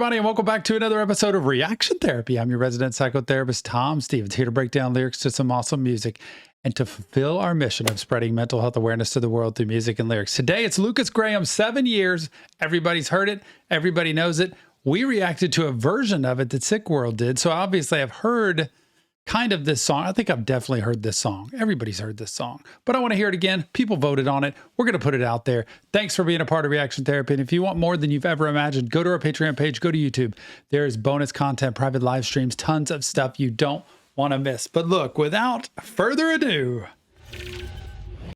everybody, and welcome back to another episode of Reaction Therapy. I'm your resident psychotherapist, Tom Stevens, here to break down lyrics to some awesome music and to fulfill our mission of spreading mental health awareness to the world through music and lyrics. Today, it's Lukas Graham's 7 years. Everybody's heard it. Everybody knows it. We reacted to a version of it that Sick World did. So obviously, I've heard kind of this song. I think I've definitely heard this song. Everybody's heard this song, but I want to hear it again. People voted on it. We're going to put it out there. Thanks for being a part of Reaction Therapy. And if you want more than you've ever imagined, go to our Patreon page, go to YouTube. There's bonus content, private live streams, tons of stuff you don't want to miss. But look, without further ado,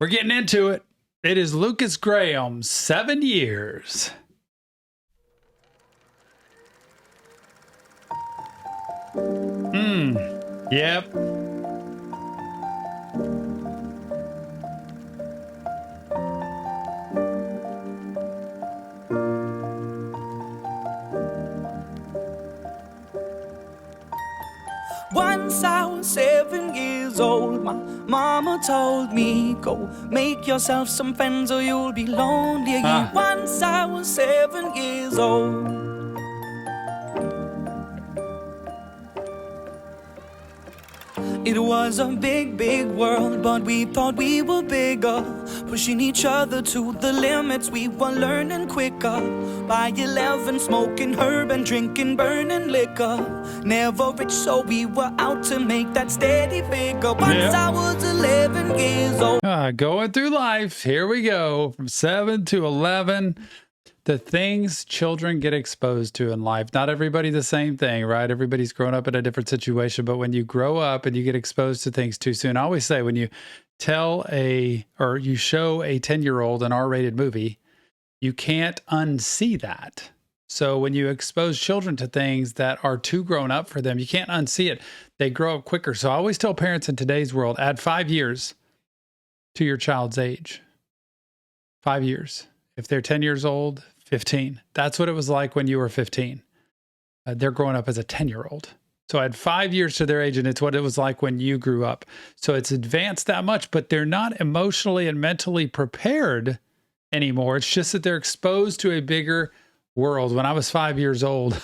we're getting into it. It is Lukas Graham's 7 years. Yep. Once I was 7 years old, my mama told me, go make yourself some friends or you'll be lonely. Once I was 7 years old. It was a big, big world, but we thought we were bigger, pushing each other to the limits. We were learning quicker. By 11, smoking herb and drinking burning liquor. Never rich, so we were out to make that steady figure. Once I was 11 years old. Going through life. Here we go. From 7 to 11. The things children get exposed to in life. Not everybody the same thing, right? Everybody's grown up in a different situation, but when you grow up and you get exposed to things too soon, I always say when you show a 10-year-old an R-rated movie, you can't unsee that. So when you expose children to things that are too grown up for them, you can't unsee it. They grow up quicker. So I always tell parents in today's world, add 5 years to your child's age. 5 years. If they're 10 years old, 15. That's what it was like when you were 15. They're growing up as a 10-year-old. So I had 5 years to their age, and it's what it was like when you grew up. So it's advanced that much, but they're not emotionally and mentally prepared anymore. It's just that they're exposed to a bigger world. When I was 5 years old,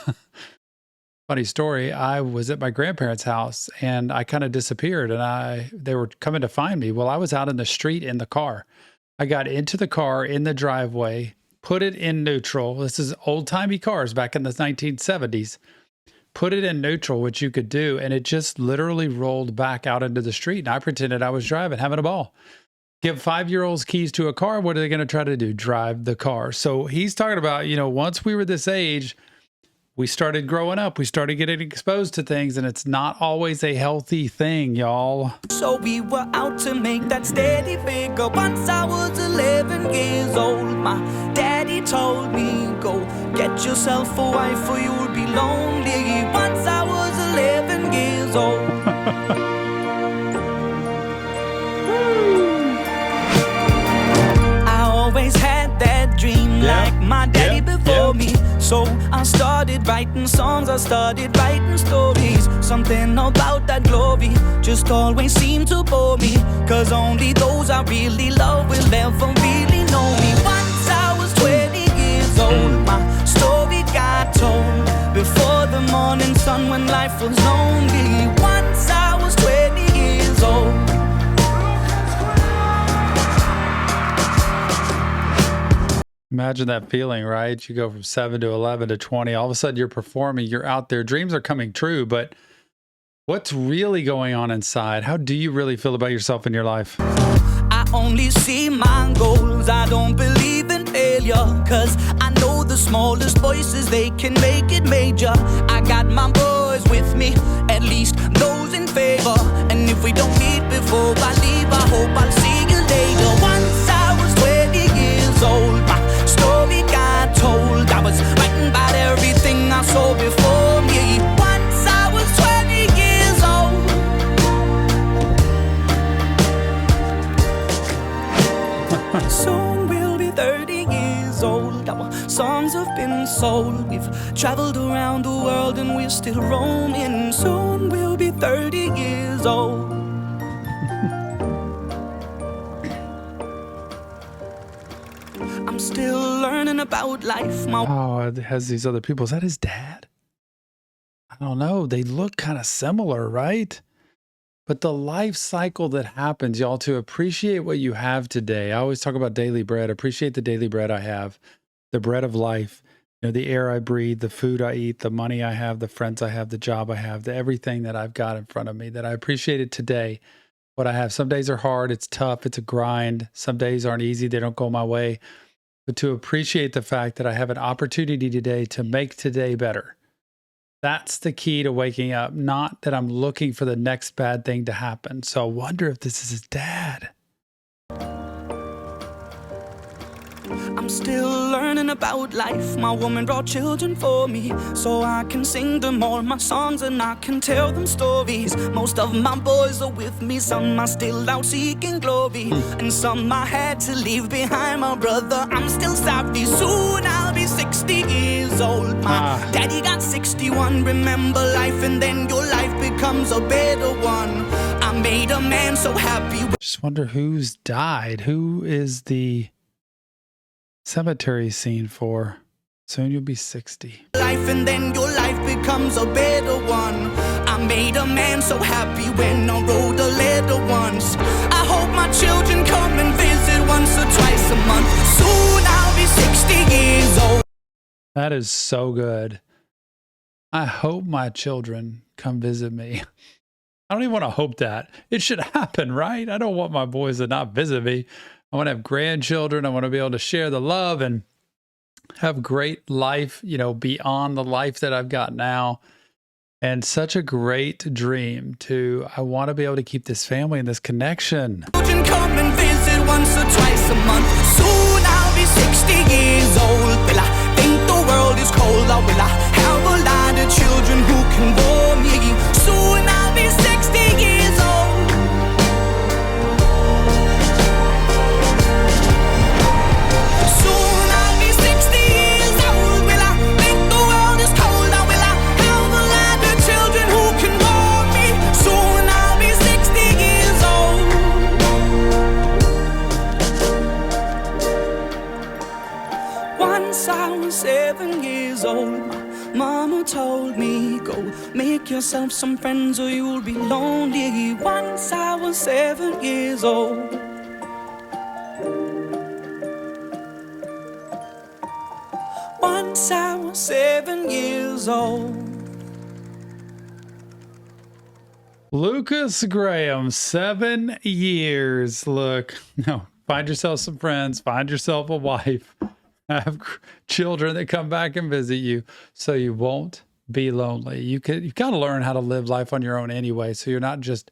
funny story, I was at my grandparents' house, and I kind of disappeared, and they were coming to find me. Well, I was out in the street in the car. I got into the car in the driveway, put it in neutral. This is old-timey cars back in the 1970s. Put it in neutral, which you could do, and it just literally rolled back out into the street. And I pretended I was driving, having a ball. Give 5-year-olds keys to a car, what are they going to try to do? Drive the car. So he's talking about, once we were this age, we started growing up. We started getting exposed to things, and it's not always a healthy thing, y'all. So we were out to make that steady figure. Once I was 11 years old, my daddy told me, go get yourself a wife or you'll be lonely. Once I was 11 years old. I always had that dream like my daddy before me. So I started writing songs, I started writing stories. Something about that glory just always seemed to bore me. Cause only those I really love will ever really know me. Once I was 20 years old, my story got told. Before the morning sun when life was lonely. Once I was 20 years old. Imagine that feeling, right? You go from 7 to 11 to 20. All of a sudden you're performing, you're out there. Dreams are coming true, but what's really going on inside? How do you really feel about yourself in your life? I only see my goals. I don't believe in failure. Cause I know the smallest voices, they can make it major. I got my boys with me, at least those in favor. And if we don't meet before I leave, I hope I'll see you later. Once I was 20 years old, my story got told. I was writing about everything I saw before me. Once I was 20 years old. Soon we'll be 30 years old. Our songs have been sold. We've traveled around the world and we're still roaming. Soon we'll be 30 years old. I'm still learning about life. Oh, it has these other people. Is that his dad? I don't know. They look kind of similar, right? But the life cycle that happens, y'all, to appreciate what you have today. I always talk about daily bread. Appreciate the daily bread I have, the bread of life, you know, the air I breathe, the food I eat, the money I have, the friends I have, the job I have, the everything that I've got in front of me, that I appreciate it today. What I have. Some days are hard. It's tough. It's a grind. Some days aren't easy. They don't go my way. But to appreciate the fact that I have an opportunity today to make today better. That's the key to waking up, not that I'm looking for the next bad thing to happen. So I wonder if this is his dad. I'm still learning about life. My woman brought children for me, so I can sing them all my songs and I can tell them stories. Most of my boys are with me, some are still out seeking glory, and some I had to leave behind. My brother, I'm still sorry. Soon I'll be 60 years old. My daddy got 61. Remember life and then your life becomes a better one. I made a man so happy. Just wonder who's died. Who is the cemetery scene for? Soon you'll be 60. Life and then your life becomes a better one. I made a man so happy when I wrote a letter once. I hope my children come and visit once or twice a month. Soon I'll be 60 years old. That is so good. I hope my children come visit me. I don't even want to hope that. It should happen, right? I don't want my boys to not visit me. I want to have grandchildren. I want to be able to share the love and have great life, you know, beyond the life that I've got now. And such a great dream to, I want to be able to keep this family and this connection. Children come and visit once or twice a month. Soon I'll be 60 years old. Will I think the world is cold, or will I have a lot of children who can bore me? Soon I'll be 60 years old. Soon I'll be 60 years old. Will I think the world is cold, or will I have a lot of children who can bore me? Soon I'll be 60 years old. Once I was 7 years old, Mama told me, go make yourself some friends or you'll be lonely. Once I was 7 years old. Once I was 7 years old. Lucas Graham, 7 years. Look, no, find yourself some friends, find yourself a wife, have children that come back and visit you so you won't be lonely. You've got to learn how to live life on your own anyway, so you're not just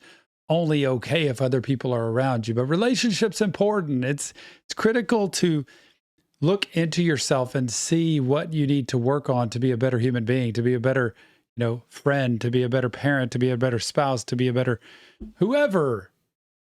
only okay if other people are around you. But relationships important. It's critical to look into yourself and see what you need to work on to be a better human being, to be a better, you know, friend, to be a better parent, to be a better spouse, to be a better whoever,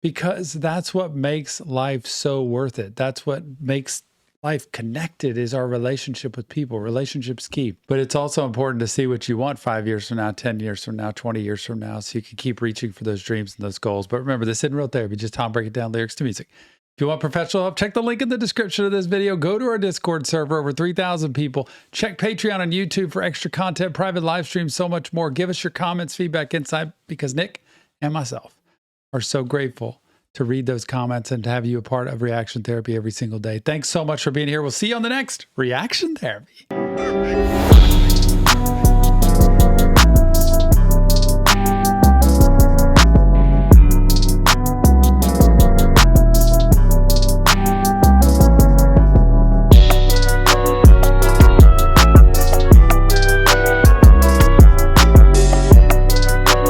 because that's what makes life so worth it. That's what makes life connected, is our relationship with people. Relationships key. But it's also important to see what you want 5 years from now, 10 years from now, 20 years from now, so you can keep reaching for those dreams and those goals. But remember, this isn't real therapy, just Tom breaking down lyrics to music. If you want professional help, check the link in the description of this video. Go to our Discord server, over 3,000 people. Check Patreon and YouTube for extra content, private live streams, so much more. Give us your comments, feedback, insight, because Nick and myself are so grateful to read those comments and to have you a part of Reaction Therapy every single day. Thanks so much for being here. We'll see you on the next Reaction Therapy.